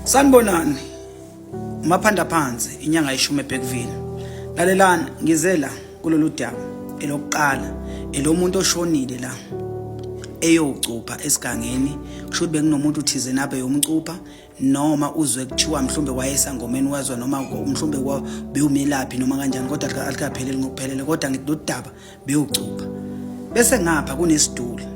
Sanibonani. Maphanda phansi inyanga yeshumi eBhekwini. Lalelani ngizela kulolu daba elokuqala elomuntu oshonile la eyocupha esigangeni kusho bekunomuntu uthize nabe yomcupha noma uzwe kuthiwa mhlombe wayesangomeni wazwa noma mhlombe bewumelaphi noma kanjani kodwa alikaphelele ngokuphelele kodwa ngidodaba bewucupha bese ngapha kunesiduli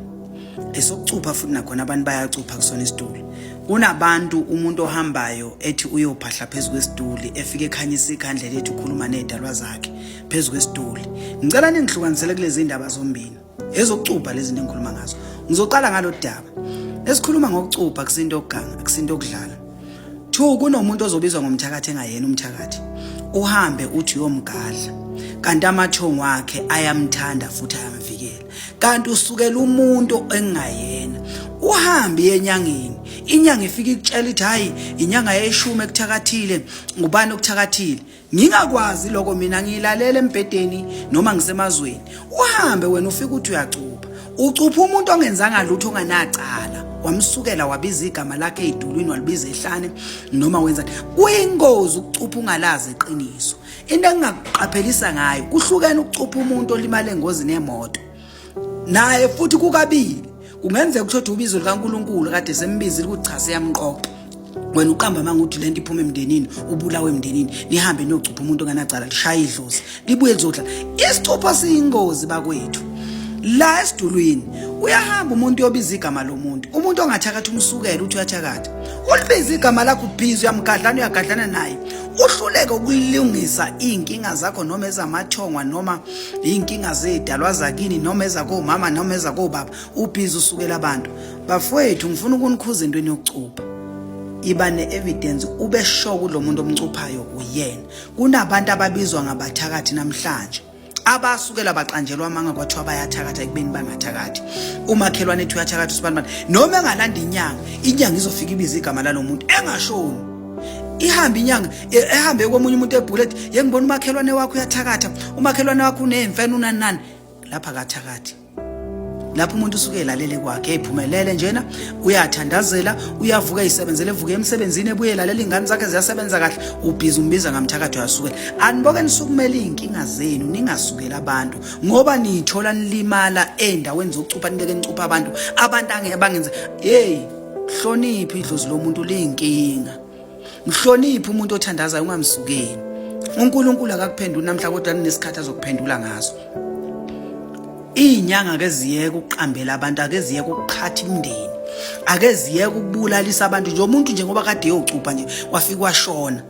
esokucupha futhi nakhona abantu bayacupha kusona isiduli kunabantu umuntu ohambayo ethi uyophahla phezulu kwesiduli efike ekhanyisa ikhandlela ethi ukhuluma nedalwa zakhe phezulu kwesiduli ngicela ningihlukanisele kulezi indaba zombili ezokucupha lezi engikhuluma ngazo ngizoqala ngalo daba esikhuluma ngokucupha kusinto okuganga akusinto okudlala thu kunomuntu ozobizwa ngomthakathi engayena umthakathi uhambe uthi uyomgadla kanti amathongo wakhe ayamthanda futhi ayamvikela kanti usukela umuntu engayena uhambe enyangeni inyanga ifika ikutshela ithi hayi inyanga yeshumi ekuthakathile ngubani okuthakathile ngingakwazi lokho mina ngilalele embedeni noma ngisemazweni uhambe wena ufika uthi uyacupha ucupha umuntu ongenzanga lutho onganacala wamsukela wabiza igama lakhe edulwini walibiza ehlane noma wenza kuyingozi ukucupha ungalazi iqiniso into engingaqaphelisa ngayo kuhlukene ukucupha umuntu olimala engozini yemoto naye futhi kukabili kungenzeka ukuthi ubizo likaNkuluNkulu kade sembizile ukuthi cha siyamqoqa wena uqamba manguthi lento iphuma emndenini ubulawe emndenini nihambe niyocupha umuntu onganacala lishaya idlozi libuye lizodla isicupha siyingozi bakwethu la esidulwini uyahamba umuntu yobiza igama lomuntu umuntu ongathakathi umsukela uthi uyathakatha ulibiza igama lakho ubhizi uyagadlana naye uhluleke ukulungisa inkinga zakho noma ezamathongwa noma inkinga zedalwa zakini noma ezako mama noma ezako baba ubhizi usukela abantu bafowethu ngifuna ukunikhuza into yokucupha iba ne-evidence ube sure kulo muntu omcuphayo uyena kunabantu ababizwa ngabathakathi namhlanje abasukela baqanjelwa amanga kwathiwa bayathakatha ekubeni bangathakathi umakhelwane ethi uyathakatha usibani noma engalanda inyanga izofika ibiza igama lalomuntu engashoni ihambe inyanga ehambe komunye umuntu ebullet yengibona umakhelwane wakho uyathakatha umakhelwane wakho unemfene unanani lapha kathakathi lapho umuntu usuke elalele kwakhe ephumelele njena uyathandazela uyavuka isebenzele evuka emsebenzini ebuye lalela ingane zakhe ziyasebenza kahle ubhizi umbiza ngamthakatho yasukela aniboke nisukumela inkinga zenu ningasukela abantu ngoba nithola nilimala endaweni zokucupha nibeke nicupha abantu angeke bangenza hey hloniphi idlozi lomuntu leyinkinga mhloniphi umuntu othandazayo ungamsukeli uNkulunkulu akakuphendula namhla kodwa ninesikhatha zokuphendula ngazo inyanga akeziyeke ukuqambela abantu akeziyeke ukuqhatha imndeni akeziyeke ukubulalisa abantu nje umuntu nje ngoba kade eyocupha nje wafika washona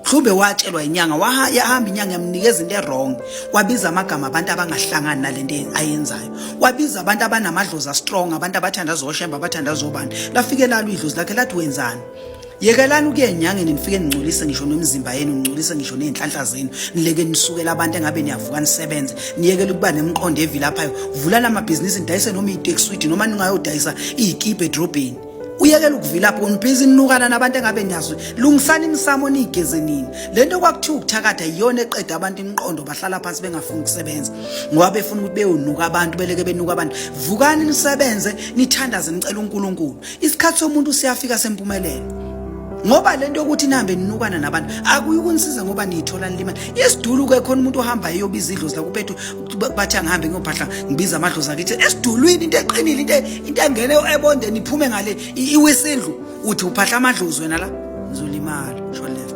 mhlube watshelwa inyanga yahamba inyanga yamnikeza into errong wabiza amagama abantu abangahlangani nalento ayenzayo wabiza abantu abanamadlozi strong abantu abathanda zoshemba abathanda zobani lafike lalo idlozi lakhe lathi wenzani yekelani ukuye enyangeni nifike ningcolise ngisho nomzimba yenu ningcolise ngisho nenhlanhla zenu nileke nisukela abantu engabe niyavuka nisebenze niyekele ukuba nemqondo evilaphayo vulana amabhizinisi nidayise noma itaxi suite noma ningayodayisa ikipe edrobheni uyekela ukuvilapha unibhizi ninukana nabantu engabe niyazo lungisani imisamo nigeze nini lento kwakuthiwa ukuthakatha iyona eqeda abantu imiqondo bahlala phansi bengafuni ukusebenza ngoba befuna ukuthi beyonuka abantu beleke benuka abantu vukani nisebenze nithandaze nicela uNkulunkulu isikhathi somuntu siyafika sempumelelo ngoba lento yokuthi nihambe ninukana nabantu akuyukunisiza ngoba niyithola nilima esidulu kekhona umuntu ohamba eyobiza idlozi la kuphethu bathi angihambe ngiyophahla ngibiza amadlozi akithi esidulwini into eqinile into engene ebondeni iphume ngale iwesendlu uthi uphahla amadlozi wena la nizolimala shole